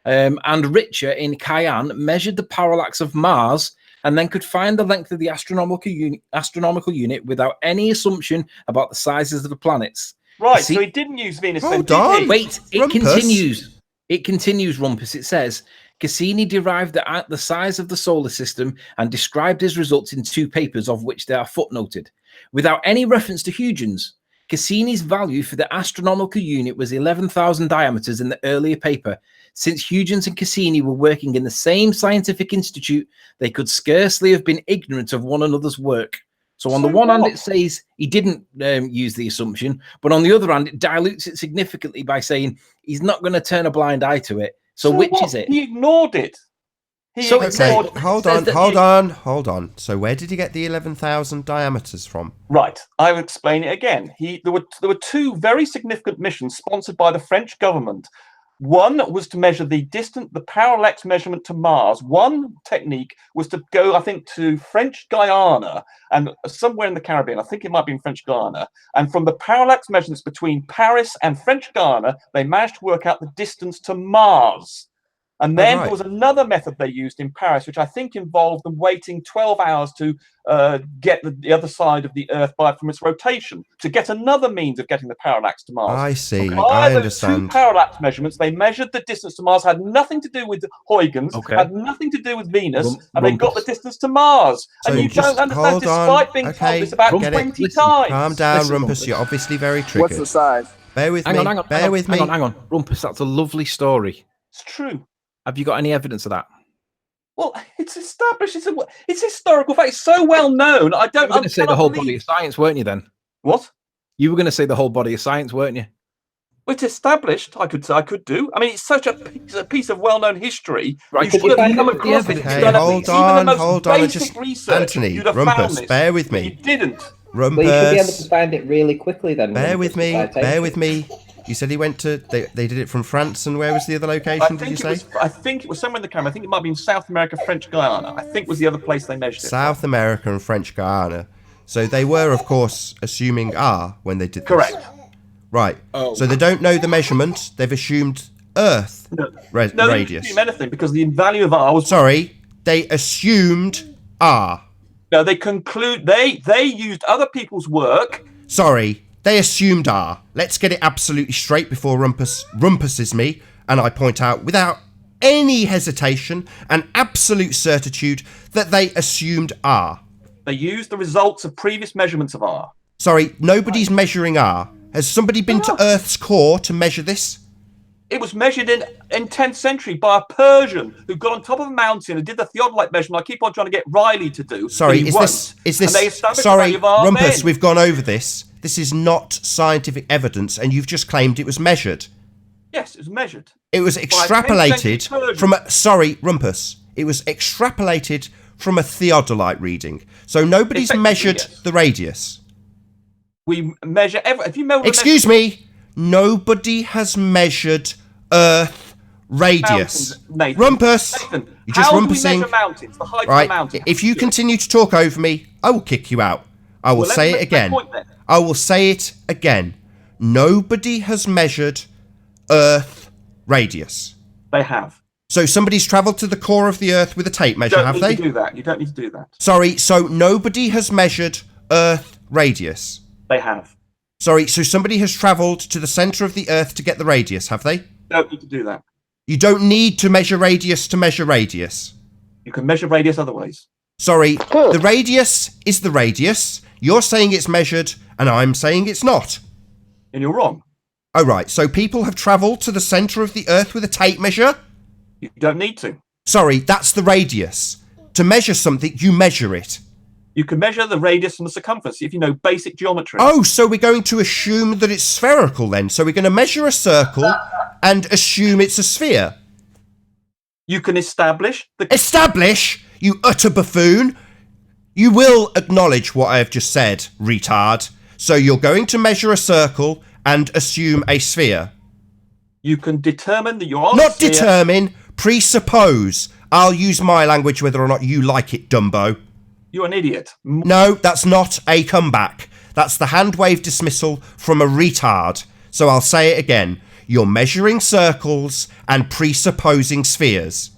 and Richter in Cayenne measured the parallax of Mars and then could find the length of the astronomical unit without any assumption about the sizes of the planets. Right, so he didn't use Venus. Hold on. Wait, it Rumpus. continues. It continues, Rumpus. It says, Cassini derived the size of the solar system and described his results in 2 papers, of which they are footnoted. Without any reference to Huygens, Cassini's value for the astronomical unit was 11,000 diameters in the earlier paper. Since Huygens and Cassini were working in the same scientific institute, they could scarcely have been ignorant of one another's work. So on the one hand, it says he didn't use the assumption, but on the other hand, it dilutes it significantly by saying he's not going to turn a blind eye to it. So which what? is it? He ignored it. Hold on. So where did you get the 11,000 diameters from? Right, I will explain it again. There were 2 very significant missions sponsored by the French government. One was to measure the parallax measurement to Mars. One technique was to go, I think, to French Guiana and somewhere in the Caribbean. I think it might be in French Guiana. And from the parallax measurements between Paris and French Guiana, they managed to work out the distance to Mars. And then there was another method they used in Paris, which I think involved them waiting 12 hours to get the other side of the Earth from its rotation, to get another means of getting the parallax to Mars. I see. By I those understand. 2 parallax measurements, they measured the distance to Mars, had nothing to do with Huygens, had nothing to do with Venus, and they got the distance to Mars. So and you don't understand, despite being told this about 20 times. Calm down, Rumpus. You're obviously very triggered. What's the size? Bear with me. Bear with me. Hang on. Rumpus, that's a lovely story. It's true. Have you got any evidence of that? Well, it's established. It's historical fact. It's so well known. I don't. You were going to say the whole body of science, weren't you? Then what? You were going to say the whole body of science, weren't you? Well, it's established. I could do. I mean, it's such a piece of well-known history. Right. You should have come across it. Hold on. Just Anthony, Rumpus, bear with me. You didn't. Rumpus. Well, you should be able to find it really quickly then. Bear with me. You said he went to. They did it from France, and where was the other location? Did you say? I think it was somewhere in the Caribbean. I think it might be in South America, French Guiana. I think was the other place they measured it. South America and French Guiana. So they were, of course, assuming R when they did this. Correct. Right. Oh. So they don't know the measurement. They've assumed Earth radius. No, they didn't assume anything because the value of R was. Sorry, they assumed R. No, they conclude they used other people's work. Sorry. They assumed R. Let's get it absolutely straight before Rumpuses me, and I point out without any hesitation and absolute certitude that they assumed R. They used the results of previous measurements of R. Sorry, nobody's measuring R. Has somebody been to Earth's core to measure this? It was measured in 10th century by a Persian who got on top of a mountain and did the theodolite measurement. I keep on trying to get Riley to do. Sorry, is this? Sorry, Rumpus, we've gone over this. This is not scientific evidence, and you've just claimed it was measured. Yes, it was measured. It was extrapolated from a. Sorry, Rumpus. It was extrapolated from a theodolite reading. So nobody's measured the radius. We measure if you measure. Excuse me. Nobody has measured Earth radius. Rumpus. Nathan, you're just rumpusing. Do we measure mountains? The height right. of the mountain. If you continue to talk over me, I will kick you out. I will say it again. I will say it again. Nobody has measured Earth radius. They have. So somebody's travelled to the core of the Earth with a tape measure, have they? You don't need to do that. Sorry, so nobody has measured Earth radius. They have. Sorry, so somebody has travelled to the centre of the Earth to get the radius, have they? Don't need to do that. You don't need to measure radius to measure radius. You can measure radius other ways. Sorry, the radius is the radius. You're saying it's measured, and I'm saying it's not. And you're wrong. Oh, right, so people have travelled to the centre of the Earth with a tape measure? You don't need to. Sorry, that's the radius. To measure something, you measure it. You can measure the radius and the circumference if you know basic geometry. Oh, so we're going to assume that it's spherical then. So we're going to measure a circle and assume it's a sphere. You can establish the... Establish? You utter buffoon. You will acknowledge what I have just said, retard. So you're going to measure a circle and assume a sphere. You can determine that you're on Not sphere. determine, presuppose. I'll use my language whether or not you like it, Dumbo. You're an idiot. No, that's not a comeback. That's the hand wave dismissal from a retard. So I'll say it again. You're measuring circles and presupposing spheres.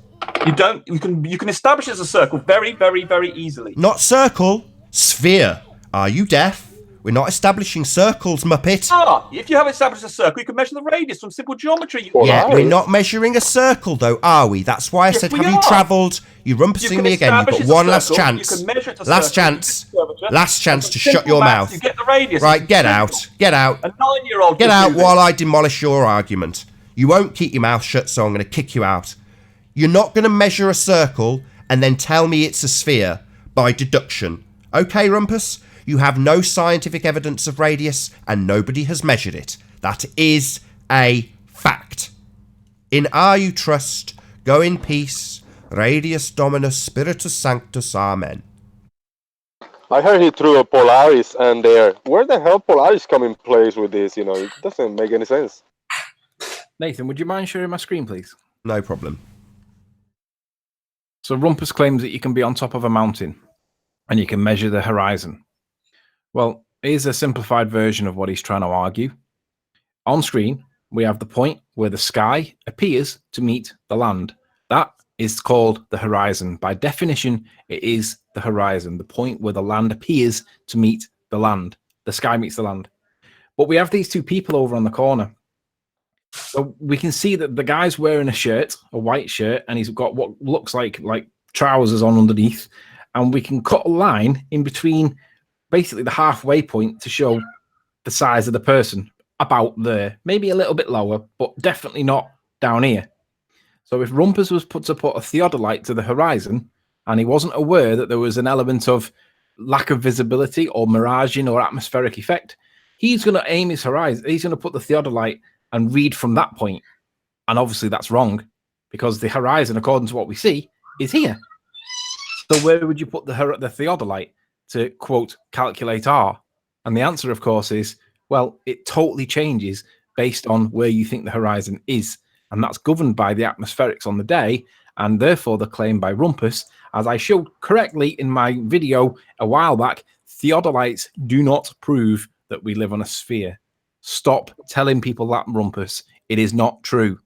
You can establish it as a circle very, very, very easily. Not circle, sphere. Are you deaf? We're not establishing circles, Muppet. If you have established a circle, you can measure the radius from simple geometry. Yeah, we're not measuring a circle, though, are we? That's why I said, have you travelled? You're rumpusing me again. You've got one last chance. Last chance. Last chance to shut your mouth. You get the radius. Right, get out. Get out. A 9-year-old. Get out while I demolish your argument. You won't keep your mouth shut, so I'm going to kick you out. You're not going to measure a circle and then tell me it's a sphere by deduction. Okay, Rumpus? You have no scientific evidence of radius and nobody has measured it. That is a fact. In R you trust, go in peace, radius dominus spiritus sanctus, amen. I heard he threw a Polaris and there. Where the hell Polaris come in place with this? You know, it doesn't make any sense. Nathan, would you mind sharing my screen, please? No problem. So Rumpus claims that you can be on top of a mountain and you can measure the horizon. Well, here's a simplified version of what he's trying to argue. On screen, we have the point where the sky appears to meet the land. That is called the horizon. By definition, it is the horizon, the point where the land appears to meet the land. The sky meets the land. But we have these two people over on the corner. So we can see that the guy's wearing a shirt, a white shirt, and he's got what looks like trousers on underneath. And we can cut a line in between basically the halfway point to show the size of the person about there. Maybe a little bit lower, but definitely not down here. So if Rumpus was put a theodolite to the horizon and he wasn't aware that there was an element of lack of visibility or miraging or atmospheric effect, he's going to aim his horizon. He's going to put the theodolite and read from that point. And obviously that's wrong because the horizon, according to what we see, is here. So where would you put the theodolite to, quote, calculate R? And the answer, of course, is, well, it totally changes based on where you think the horizon is. And that's governed by the atmospherics on the day, and therefore the claim by Rumpus, as I showed correctly in my video a while back, theodolites do not prove that we live on a sphere. Stop telling people that, Rumpus. It is not true.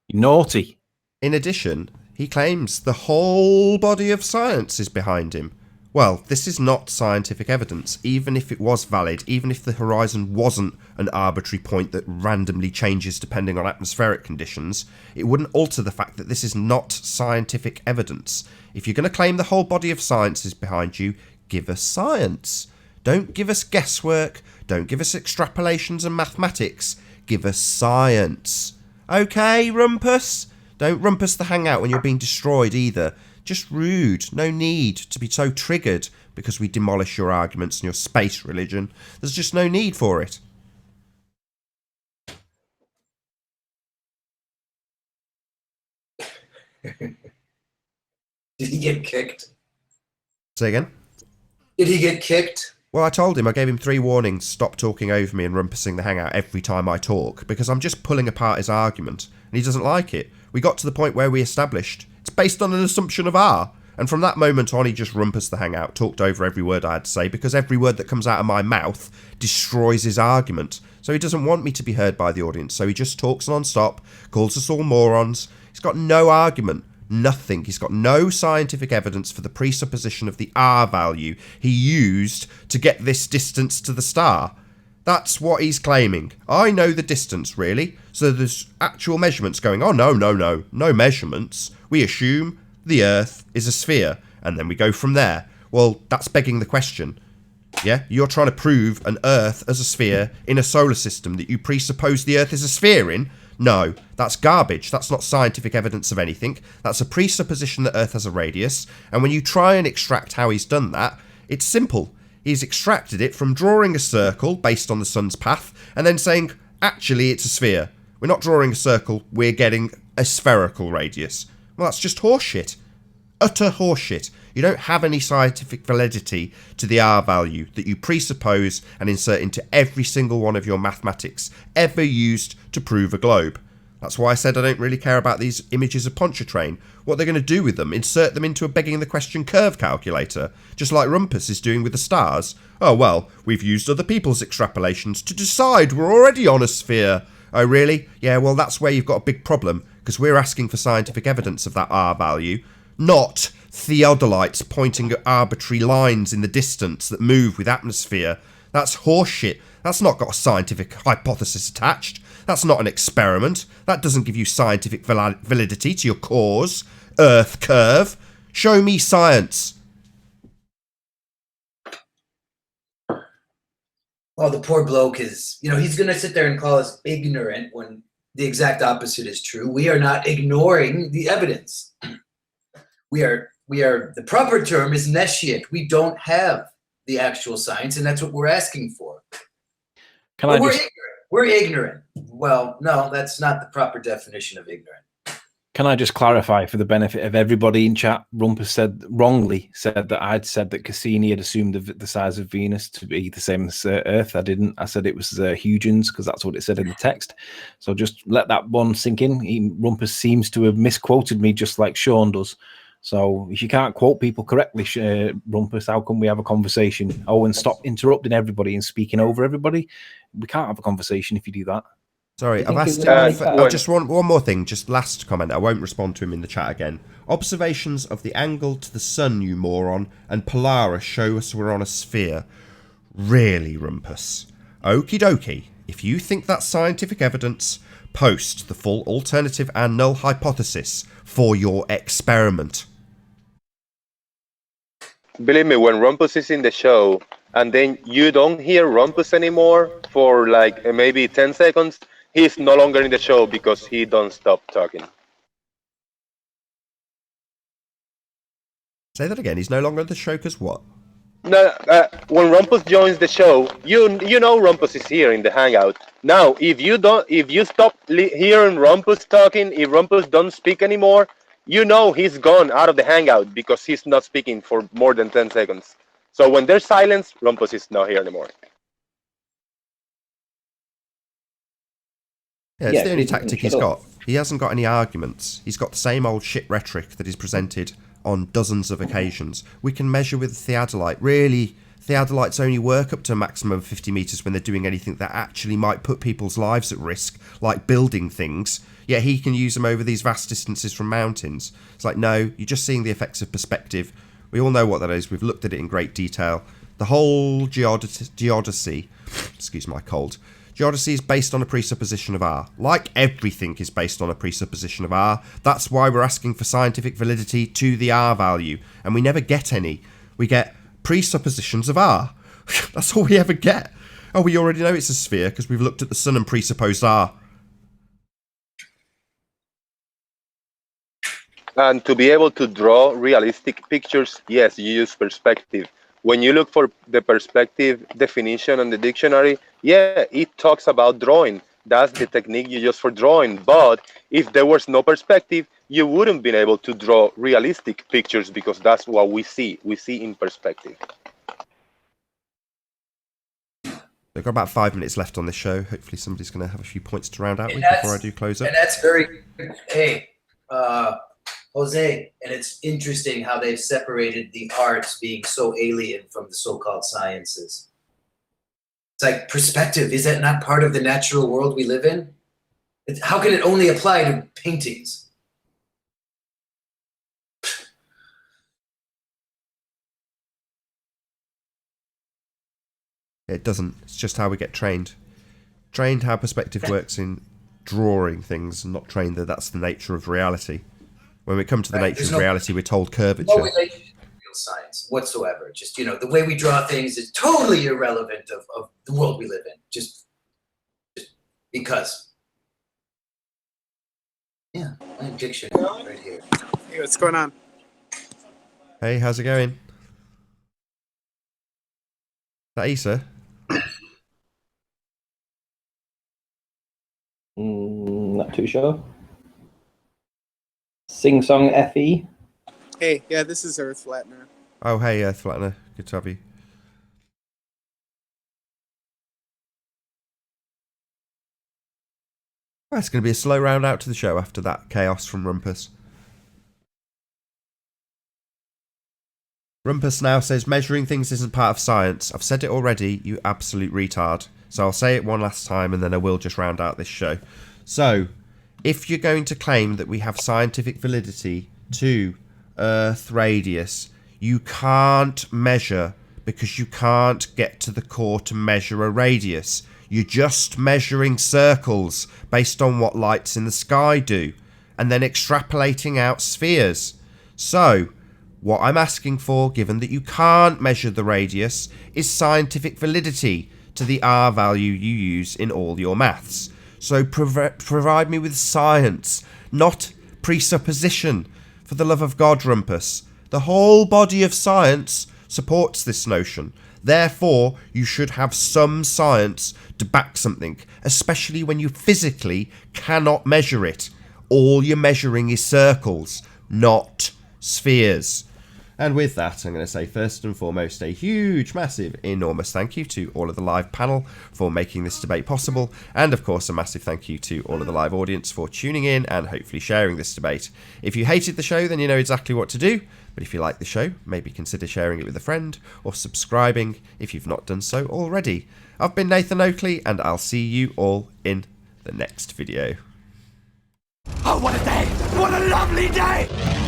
You're naughty. In addition, he claims the whole body of science is behind him. Well, this is not scientific evidence, even if it was valid, even if the horizon wasn't an arbitrary point that randomly changes depending on atmospheric conditions, it wouldn't alter the fact that this is not scientific evidence. If you're going to claim the whole body of science is behind you, give us science. Don't give us guesswork, don't give us extrapolations and mathematics, give us science. Okay, Rumpus? Don't rumpus the hangout when you're being destroyed either. Just rude. No need to be so triggered because we demolish your arguments and your space religion. There's just no need for it. Did he get kicked? Say again? Did he get kicked? Well, I told him, I gave him 3 warnings. Stop talking over me and rumpusing the hangout every time I talk, because I'm just pulling apart his argument, and he doesn't like it. We got to the point where we established it's based on an assumption of R, and from that moment on he just rumpused the hangout, talked over every word I had to say, because every word that comes out of my mouth destroys his argument. So he doesn't want me to be heard by the audience, so he just talks non-stop, calls us all morons. He's got no argument. Nothing. He's got no scientific evidence for the presupposition of the R value he used to get this distance to the star. That's what he's claiming. I know the distance, really. So there's actual measurements going on. No measurements. We assume the Earth is a sphere, and then we go from there. Well, that's begging the question. Yeah? You're trying to prove an Earth as a sphere in a solar system that you presuppose the Earth is a sphere in. No, that's garbage. That's not scientific evidence of anything. That's a presupposition that Earth has a radius. And when you try and extract how he's done that, it's simple. He's extracted it from drawing a circle based on the sun's path and then saying, actually, it's a sphere. We're not drawing a circle, we're getting a spherical radius. Well, that's just horseshit. Utter horseshit. You don't have any scientific validity to the R value that you presuppose and insert into every single one of your mathematics ever used to prove a globe. That's why I said I don't really care about these images of Pontchartrain. What they're going to do with them, insert them into a begging the question curve calculator, just like Rumpus is doing with the stars. Oh well, we've used other people's extrapolations to decide we're already on a sphere. Oh really? Yeah, well that's where you've got a big problem, because we're asking for scientific evidence of that R value, not theodolites pointing at arbitrary lines in the distance that move with atmosphere. That's horseshit. That's not got a scientific hypothesis attached. That's not an experiment. That doesn't give you scientific validity to your cause. Earth curve. Show me science. Oh, the poor bloke is, he's going to sit there and call us ignorant when the exact opposite is true. We are not ignoring the evidence. We are, the proper term is nescient. We don't have the actual science, and that's what we're asking for. We're ignorant. Well, no, that's not the proper definition of ignorant. Can I just clarify for the benefit of everybody in chat? Rumpus wrongly said that I'd said that Cassini had assumed the size of Venus to be the same as Earth. I didn't. I said it was Huygens because that's what it said in the text. So just let that one sink in. Rumpus seems to have misquoted me just like Sean does. So if you can't quote people correctly, Rumpus, how can we have a conversation? Oh, and stop interrupting everybody and speaking over everybody. We can't have a conversation if you do that. Sorry, I've asked just one more thing, just last comment. I won't respond to him in the chat again. Observations of the angle to the sun, you moron, and Polaris show us we're on a sphere. Really, Rumpus? Okie dokie. If you think that's scientific evidence, post the full alternative and null hypothesis for your experiment. Believe me, when Rumpus is in the show, and then you don't hear Rumpus anymore for like maybe 10 seconds, he's no longer in the show because he don't stop talking. Say that again. He's no longer in the show because what? No, when Rumpus joins the show, you know Rumpus is here in the hangout. Now, if you stop hearing Rumpus talking, if Rumpus don't speak anymore, you know he's gone out of the hangout because he's not speaking for more than 10 seconds. So when there's silence, Rumpus is not here anymore. Yeah, it's the only tactic he's got. He hasn't got any arguments. He's got the same old shit rhetoric that is presented on dozens of occasions. We can measure with theodolite. Really, theodolites only work up to a maximum of 50 meters when they're doing anything that actually might put people's lives at risk, like building things. Yet he can use them over these vast distances from mountains. It's like, no, you're just seeing the effects of perspective. We all know what that is. We've looked at it in great detail. The whole geodesy, excuse my cold, geodesy is based on a presupposition of R. Like everything is based on a presupposition of R. That's why we're asking for scientific validity to the R value. And we never get any. We get presuppositions of R. That's all we ever get. Oh, we already know it's a sphere because we've looked at the sun and presupposed R. And to be able to draw realistic pictures, yes, you use perspective. When you look for the perspective definition on the dictionary, yeah, it talks about drawing. That's the technique you use for drawing. But if there was no perspective, you wouldn't be able to draw realistic pictures because that's what we see. We see in perspective. We've got about 5 minutes left on this show. Hopefully somebody's going to have a few points to round out with before I do close up. And that's very, hey, Jose, and it's interesting how they've separated the arts being so alien from the so-called sciences. It's like perspective, is that not part of the natural world we live in? How can it only apply to paintings? It doesn't. It's just how we get trained. Trained how perspective works in drawing things, and not trained that that's the nature of reality. When we come to the nature of reality, we're told curvature. No relationship to real science whatsoever. Just, the way we draw things is totally irrelevant of the world we live in. Just because. Yeah, my dictionary right here. Hey, what's going on? Hey, how's it going? Is that Issa? Not too sure. Sing Song FE. Hey, yeah, this is Earth Flattener. Oh, hey, Earth Flattener. Good to have you. Well, it's going to be a slow round out to the show after that chaos from Rumpus. Rumpus now says measuring things isn't part of science. I've said it already, you absolute retard. So I'll say it one last time and then I will just round out this show. So, if you're going to claim that we have scientific validity to Earth radius, you can't measure because you can't get to the core to measure a radius. You're just measuring circles based on what lights in the sky do, and then extrapolating out spheres. So, what I'm asking for, given that you can't measure the radius, is scientific validity to the R value you use in all your maths. So provide me with science, not presupposition. For the love of God, Rumpus. The whole body of science supports this notion. Therefore, you should have some science to back something, especially when you physically cannot measure it. All you're measuring is circles, not spheres. And with that, I'm going to say first and foremost a huge, massive, enormous thank you to all of the live panel for making this debate possible, and of course a massive thank you to all of the live audience for tuning in and hopefully sharing this debate. If you hated the show, then you know exactly what to do, but if you like the show, maybe consider sharing it with a friend or subscribing if you've not done so already. I've been Nathan Oakley, and I'll see you all in the next video. Oh, what a day! What a lovely day!